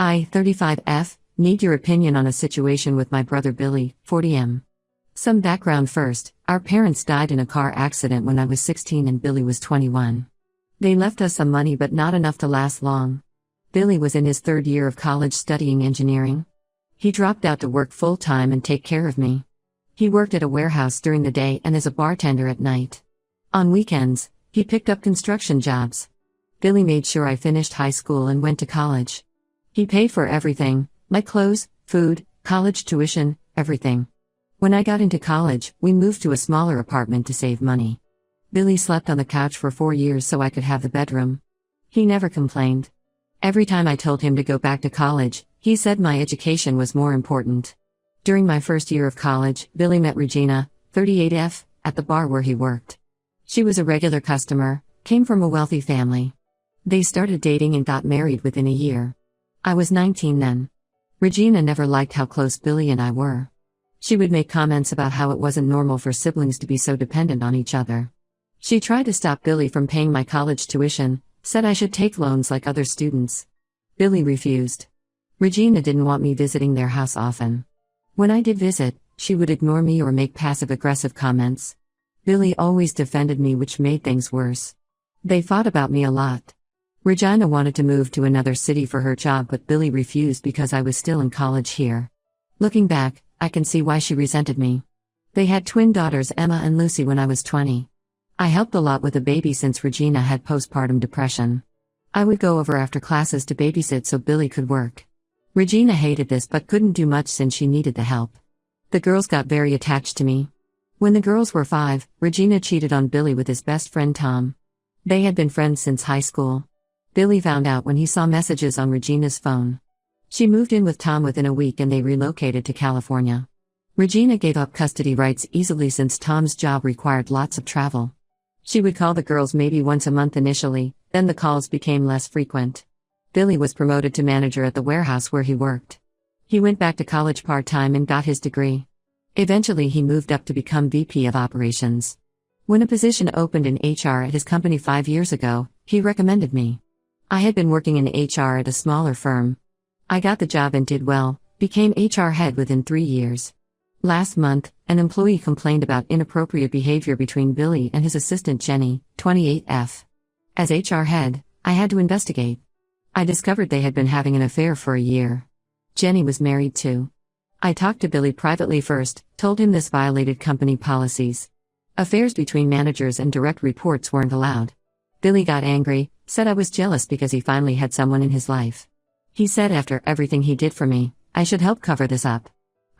I, 35F, need your opinion on a situation with my brother Billy, 40M. Some background first. Our parents died in a car accident when I was 16 and Billy was 21. They left us some money but not enough to last long. Billy was in his third year of college studying engineering. He dropped out to work full-time and take care of me. He worked at a warehouse during the day and as a bartender at night. On weekends, he picked up construction jobs. Billy made sure I finished high school and went to college. He paid for everything, my clothes, food, college tuition, everything. When I got into college, we moved to a smaller apartment to save money. Billy slept on the couch for 4 years so I could have the bedroom. He never complained. Every time I told him to go back to college, he said my education was more important. During my first year of college, Billy met Regina, 38F, at the bar where he worked. She was a regular customer, came from a wealthy family. They started dating and got married within a year. I was 19 then. Regina never liked how close Billy and I were. She would make comments about how it wasn't normal for siblings to be so dependent on each other. She tried to stop Billy from paying my college tuition, said I should take loans like other students. Billy refused. Regina didn't want me visiting their house often. When I did visit, she would ignore me or make passive-aggressive comments. Billy always defended me, which made things worse. They fought about me a lot. Regina wanted to move to another city for her job but Billy refused because I was still in college here. Looking back, I can see why she resented me. They had twin daughters Emma and Lucy when I was 20. I helped a lot with the baby since Regina had postpartum depression. I would go over after classes to babysit so Billy could work. Regina hated this but couldn't do much since she needed the help. The girls got very attached to me. When the girls were 5, Regina cheated on Billy with his best friend Tom. They had been friends since high school. Billy found out when he saw messages on Regina's phone. She moved in with Tom within a week and they relocated to California. Regina gave up custody rights easily since Tom's job required lots of travel. She would call the girls maybe once a month initially, then the calls became less frequent. Billy was promoted to manager at the warehouse where he worked. He went back to college part-time and got his degree. Eventually he moved up to become VP of Operations. When a position opened in HR at his company 5 years ago, he recommended me. I had been working in HR at a smaller firm. I got the job and did well, became HR head within 3 years. Last month, an employee complained about inappropriate behavior between Billy and his assistant Jenny, 28F. As HR head, I had to investigate. I discovered they had been having an affair for a year. Jenny was married too. I talked to Billy privately first, told him this violated company policies. Affairs between managers and direct reports weren't allowed. Billy got angry, said I was jealous because he finally had someone in his life. He said after everything he did for me, I should help cover this up.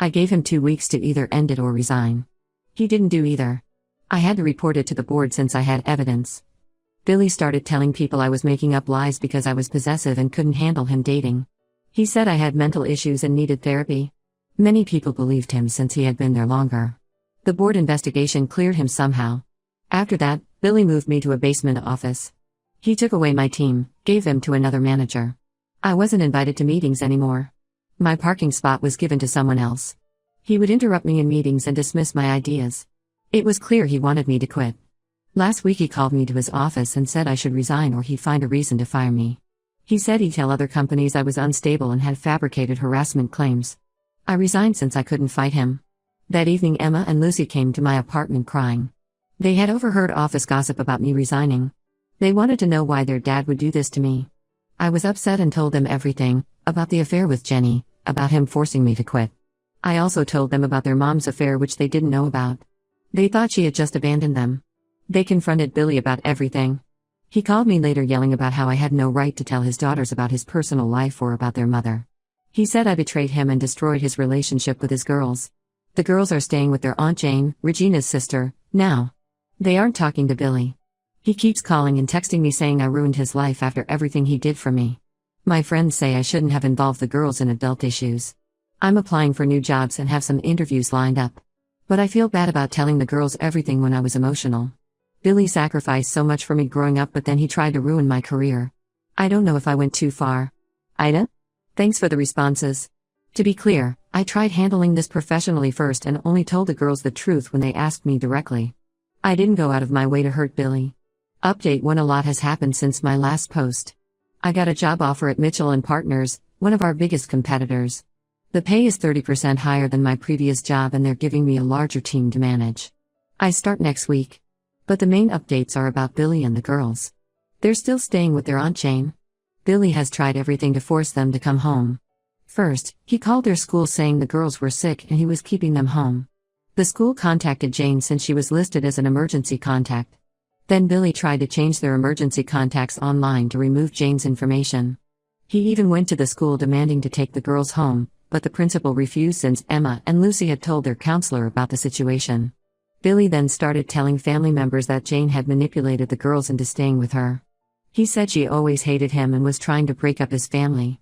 I gave him 2 weeks to either end it or resign. He didn't do either. I had to report it to the board since I had evidence. Billy started telling people I was making up lies because I was possessive and couldn't handle him dating. He said I had mental issues and needed therapy. Many people believed him since he had been there longer. The board investigation cleared him somehow. After that, Billy moved me to a basement office. He took away my team, gave them to another manager. I wasn't invited to meetings anymore. My parking spot was given to someone else. He would interrupt me in meetings and dismiss my ideas. It was clear he wanted me to quit. Last week he called me to his office and said I should resign or he'd find a reason to fire me. He said he'd tell other companies I was unstable and had fabricated harassment claims. I resigned since I couldn't fight him. That evening Emma and Lucy came to my apartment crying. They had overheard office gossip about me resigning. They wanted to know why their dad would do this to me. I was upset and told them everything, about the affair with Jenny, about him forcing me to quit. I also told them about their mom's affair which they didn't know about. They thought she had just abandoned them. They confronted Billy about everything. He called me later yelling about how I had no right to tell his daughters about his personal life or about their mother. He said I betrayed him and destroyed his relationship with his girls. The girls are staying with their Aunt Jane, Regina's sister, now. They aren't talking to Billy. He keeps calling and texting me saying I ruined his life after everything he did for me. My friends say I shouldn't have involved the girls in adult issues. I'm applying for new jobs and have some interviews lined up. But I feel bad about telling the girls everything when I was emotional. Billy sacrificed so much for me growing up but then he tried to ruin my career. I don't know if I went too far. Ida? Thanks for the responses. To be clear, I tried handling this professionally first and only told the girls the truth when they asked me directly. I didn't go out of my way to hurt Billy. Update 1: A lot has happened since my last post. I got a job offer at Mitchell & Partners, one of our biggest competitors. The pay is 30% higher than my previous job and they're giving me a larger team to manage. I start next week. But the main updates are about Billy and the girls. They're still staying with their Aunt Jane. Billy has tried everything to force them to come home. First, he called their school saying the girls were sick and he was keeping them home. The school contacted Jane since she was listed as an emergency contact. Then Billy tried to change their emergency contacts online to remove Jane's information. He even went to the school demanding to take the girls home, but the principal refused since Emma and Lucy had told their counselor about the situation. Billy then started telling family members that Jane had manipulated the girls into staying with her. He said she always hated him and was trying to break up his family.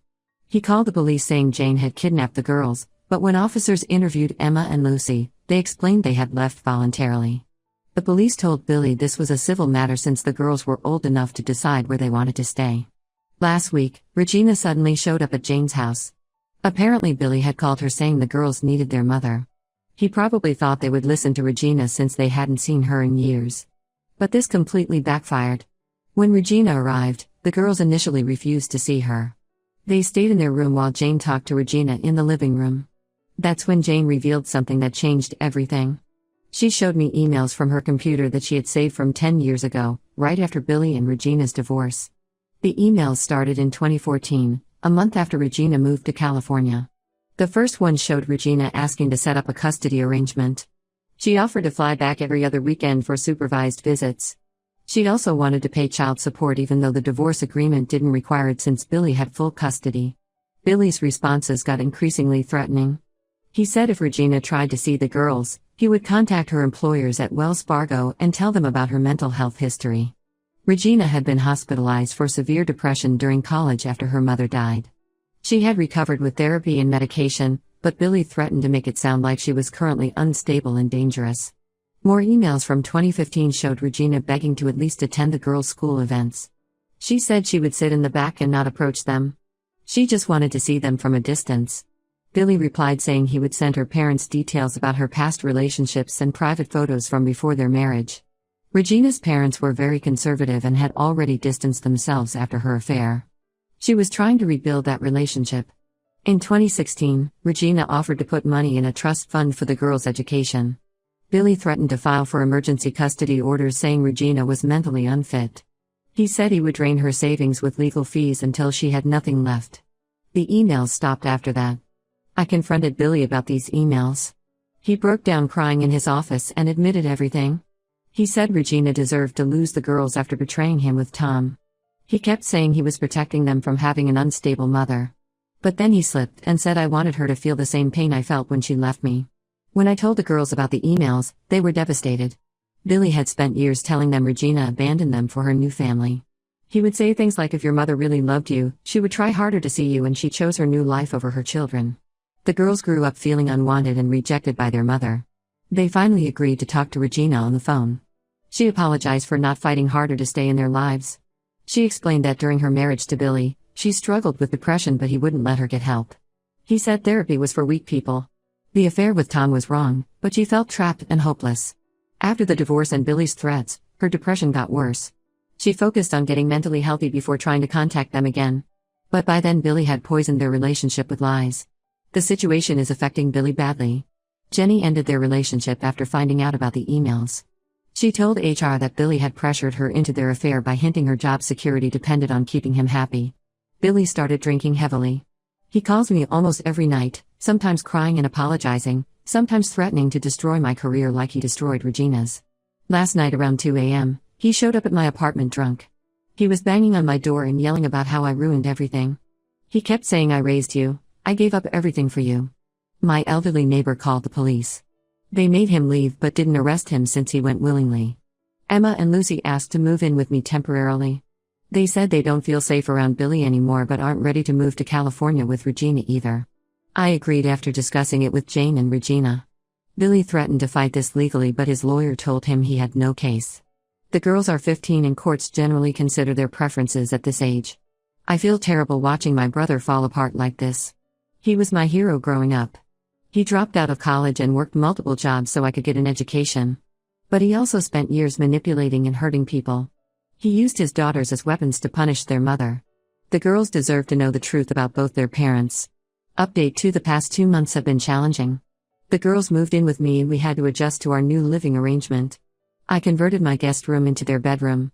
He called the police saying Jane had kidnapped the girls, but when officers interviewed Emma and Lucy, they explained they had left voluntarily. The police told Billy this was a civil matter since the girls were old enough to decide where they wanted to stay. Last week, Regina suddenly showed up at Jane's house. Apparently Billy had called her saying the girls needed their mother. He probably thought they would listen to Regina since they hadn't seen her in years. But this completely backfired. When Regina arrived, the girls initially refused to see her. They stayed in their room while Jane talked to Regina in the living room. That's when Jane revealed something that changed everything. She showed me emails from her computer that she had saved from 10 years ago, right after Billy and Regina's divorce. The emails started in 2014, a month after Regina moved to California. The first one showed Regina asking to set up a custody arrangement. She offered to fly back every other weekend for supervised visits. She also wanted to pay child support even though the divorce agreement didn't require it since Billy had full custody. Billy's responses got increasingly threatening. He said if Regina tried to see the girls, he would contact her employers at Wells Fargo and tell them about her mental health history. Regina had been hospitalized for severe depression during college after her mother died. She had recovered with therapy and medication, but Billy threatened to make it sound like she was currently unstable and dangerous. More emails from 2015 showed Regina begging to at least attend the girls' school events. She said she would sit in the back and not approach them. She just wanted to see them from a distance. Billy replied saying he would send her parents details about her past relationships and private photos from before their marriage. Regina's parents were very conservative and had already distanced themselves after her affair. She was trying to rebuild that relationship. In 2016, Regina offered to put money in a trust fund for the girls' education. Billy threatened to file for emergency custody orders saying Regina was mentally unfit. He said he would drain her savings with legal fees until she had nothing left. The emails stopped after that. I confronted Billy about these emails. He broke down crying in his office and admitted everything. He said Regina deserved to lose the girls after betraying him with Tom. He kept saying he was protecting them from having an unstable mother. But then he slipped and said I wanted her to feel the same pain I felt when she left me. When I told the girls about the emails, they were devastated. Billy had spent years telling them Regina abandoned them for her new family. He would say things like if your mother really loved you, she would try harder to see you and she chose her new life over her children. The girls grew up feeling unwanted and rejected by their mother. They finally agreed to talk to Regina on the phone. She apologized for not fighting harder to stay in their lives. She explained that during her marriage to Billy, she struggled with depression but he wouldn't let her get help. He said therapy was for weak people. The affair with Tom was wrong, but she felt trapped and hopeless. After the divorce and Billy's threats, her depression got worse. She focused on getting mentally healthy before trying to contact them again. But by then Billy had poisoned their relationship with lies. The situation is affecting Billy badly. Jenny ended their relationship after finding out about the emails. She told HR that Billy had pressured her into their affair by hinting her job security depended on keeping him happy. Billy started drinking heavily. He calls me almost every night, sometimes crying and apologizing, sometimes threatening to destroy my career like he destroyed Regina's. Last night around 2 a.m., he showed up at my apartment drunk. He was banging on my door and yelling about how I ruined everything. He kept saying I raised you. I gave up everything for you. My elderly neighbor called the police. They made him leave but didn't arrest him since he went willingly. Emma and Lucy asked to move in with me temporarily. They said they don't feel safe around Billy anymore but aren't ready to move to California with Regina either. I agreed after discussing it with Jane and Regina. Billy threatened to fight this legally but his lawyer told him he had no case. The girls are 15 and courts generally consider their preferences at this age. I feel terrible watching my brother fall apart like this. He was my hero growing up. He dropped out of college and worked multiple jobs so I could get an education. But he also spent years manipulating and hurting people. He used his daughters as weapons to punish their mother. The girls deserve to know the truth about both their parents. Update 2: The past 2 months have been challenging. The girls moved in with me and we had to adjust to our new living arrangement. I converted my guest room into their bedroom.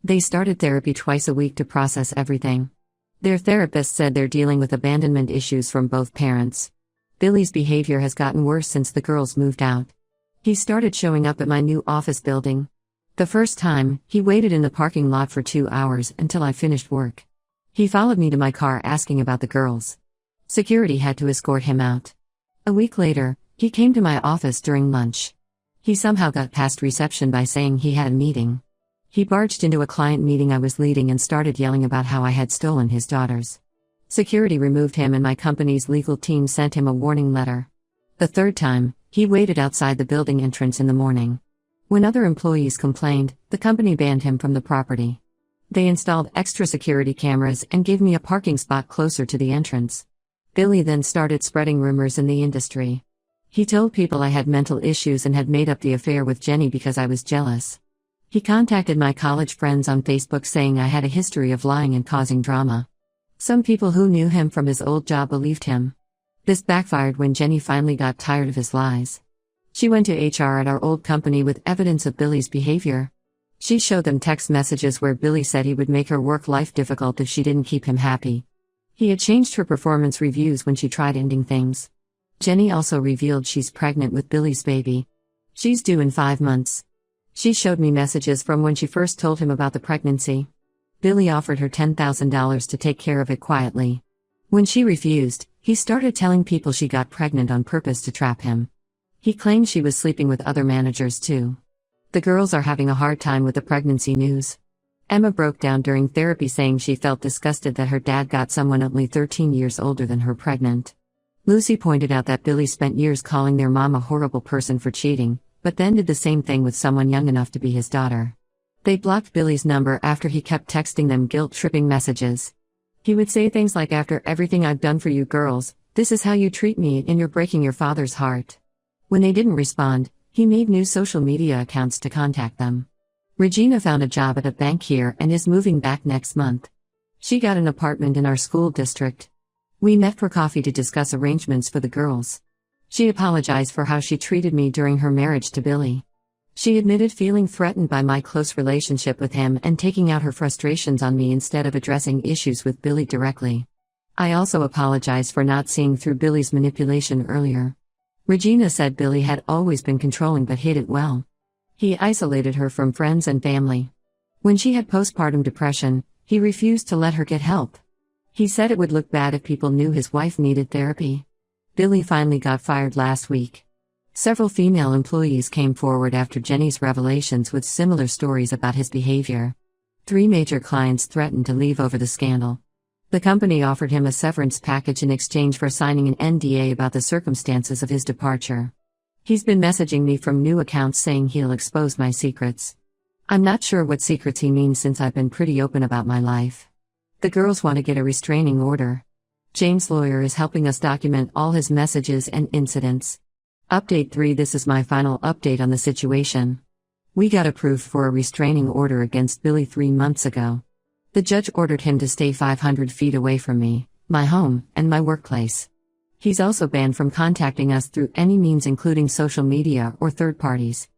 They started therapy twice a week to process everything. Their therapist said they're dealing with abandonment issues from both parents. Billy's behavior has gotten worse since the girls moved out. He started showing up at my new office building. The first time, he waited in the parking lot for 2 hours until I finished work. He followed me to my car asking about the girls. Security had to escort him out. A week later, he came to my office during lunch. He somehow got past reception by saying he had a meeting. He barged into a client meeting I was leading and started yelling about how I had stolen his daughters. Security removed him and my company's legal team sent him a warning letter. The third time, he waited outside the building entrance in the morning. When other employees complained, the company banned him from the property. They installed extra security cameras and gave me a parking spot closer to the entrance. Billy then started spreading rumors in the industry. He told people I had mental issues and had made up the affair with Jenny because I was jealous. He contacted my college friends on Facebook saying I had a history of lying and causing drama. Some people who knew him from his old job believed him. This backfired when Jenny finally got tired of his lies. She went to HR at our old company with evidence of Billy's behavior. She showed them text messages where Billy said he would make her work life difficult if she didn't keep him happy. He had changed her performance reviews when she tried ending things. Jenny also revealed she's pregnant with Billy's baby. She's due in 5 months. She showed me messages from when she first told him about the pregnancy. Billy offered her $10,000 to take care of it quietly. When she refused, he started telling people she got pregnant on purpose to trap him. He claimed she was sleeping with other managers too. The girls are having a hard time with the pregnancy news. Emma broke down during therapy saying she felt disgusted that her dad got someone only 13 years older than her pregnant. Lucy pointed out that Billy spent years calling their mom a horrible person for cheating, but then did the same thing with someone young enough to be his daughter. They blocked Billy's number after he kept texting them guilt-tripping messages. He would say things like, "After everything I've done for you girls, this is how you treat me and you're breaking your father's heart." When they didn't respond, he made new social media accounts to contact them. Regina found a job at a bank here and is moving back next month. She got an apartment in our school district. We met for coffee to discuss arrangements for the girls. She apologized for how she treated me during her marriage to Billy. She admitted feeling threatened by my close relationship with him and taking out her frustrations on me instead of addressing issues with Billy directly. I also apologized for not seeing through Billy's manipulation earlier. Regina said Billy had always been controlling but hid it well. He isolated her from friends and family. When she had postpartum depression, he refused to let her get help. He said it would look bad if people knew his wife needed therapy. Billy finally got fired last week. Several female employees came forward after Jenny's revelations with similar stories about his behavior. 3 major clients threatened to leave over the scandal. The company offered him a severance package in exchange for signing an NDA about the circumstances of his departure. He's been messaging me from new accounts saying he'll expose my secrets. I'm not sure what secrets he means since I've been pretty open about my life. The girls want to get a restraining order. James' lawyer is helping us document all his messages and incidents. Update 3: This is my final update on the situation. We got approved for a restraining order against Billy 3 months ago. The judge ordered him to stay 500 feet away from me, my home, and my workplace. He's also banned from contacting us through any means including social media or third parties.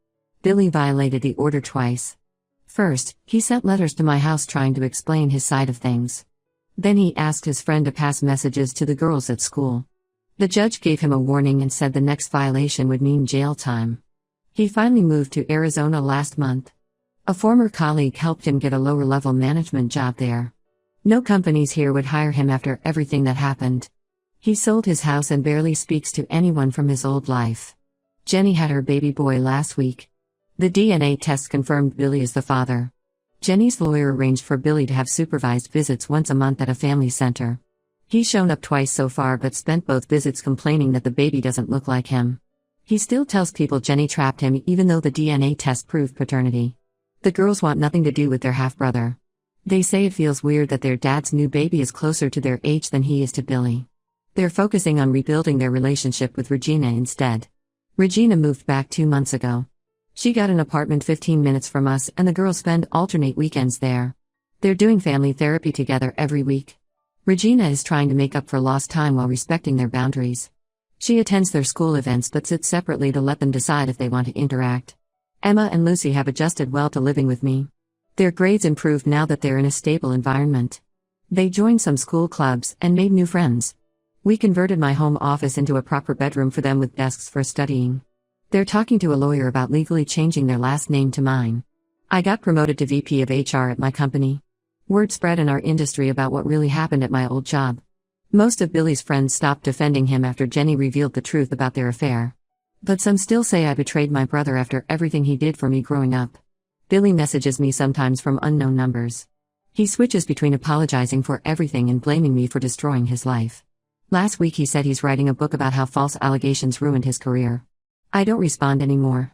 Billy violated the order twice. First, he sent letters to my house trying to explain his side of things. Then he asked his friend to pass messages to the girls at school. The judge gave him a warning and said the next violation would mean jail time. He finally moved to Arizona last month. A former colleague helped him get a lower-level management job there. No companies here would hire him after everything that happened. He sold his house and barely speaks to anyone from his old life. Jenny had her baby boy last week. The DNA test confirmed Billy is the father. Jenny's lawyer arranged for Billy to have supervised visits once a month at a family center. He's shown up twice so far but spent both visits complaining that the baby doesn't look like him. He still tells people Jenny trapped him even though the DNA test proved paternity. The girls want nothing to do with their half-brother. They say it feels weird that their dad's new baby is closer to their age than he is to Billy. They're focusing on rebuilding their relationship with Regina instead. Regina moved back 2 months ago. She got an apartment 15 minutes from us and the girls spend alternate weekends there. They're doing family therapy together every week. Regina is trying to make up for lost time while respecting their boundaries. She attends their school events but sits separately to let them decide if they want to interact. Emma and Lucy have adjusted well to living with me. Their grades improved now that they're in a stable environment. They joined some school clubs and made new friends. We converted my home office into a proper bedroom for them with desks for studying. They're talking to a lawyer about legally changing their last name to mine. I got promoted to VP of HR at my company. Word spread in our industry about what really happened at my old job. Most of Billy's friends stopped defending him after Jenny revealed the truth about their affair. But some still say I betrayed my brother after everything he did for me growing up. Billy messages me sometimes from unknown numbers. He switches between apologizing for everything and blaming me for destroying his life. Last week he said he's writing a book about how false allegations ruined his career. I don't respond anymore.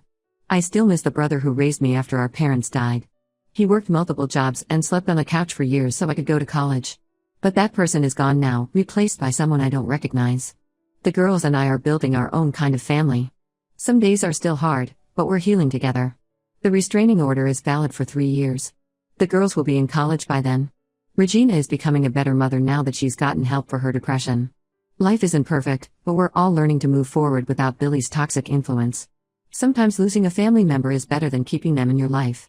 I still miss the brother who raised me after our parents died. He worked multiple jobs and slept on the couch for years so I could go to college. But that person is gone now, replaced by someone I don't recognize. The girls and I are building our own kind of family. Some days are still hard, but we're healing together. The restraining order is valid for 3 years. The girls will be in college by then. Regina is becoming a better mother now that she's gotten help for her depression. Life isn't perfect, but we're all learning to move forward without Billy's toxic influence. Sometimes losing a family member is better than keeping them in your life.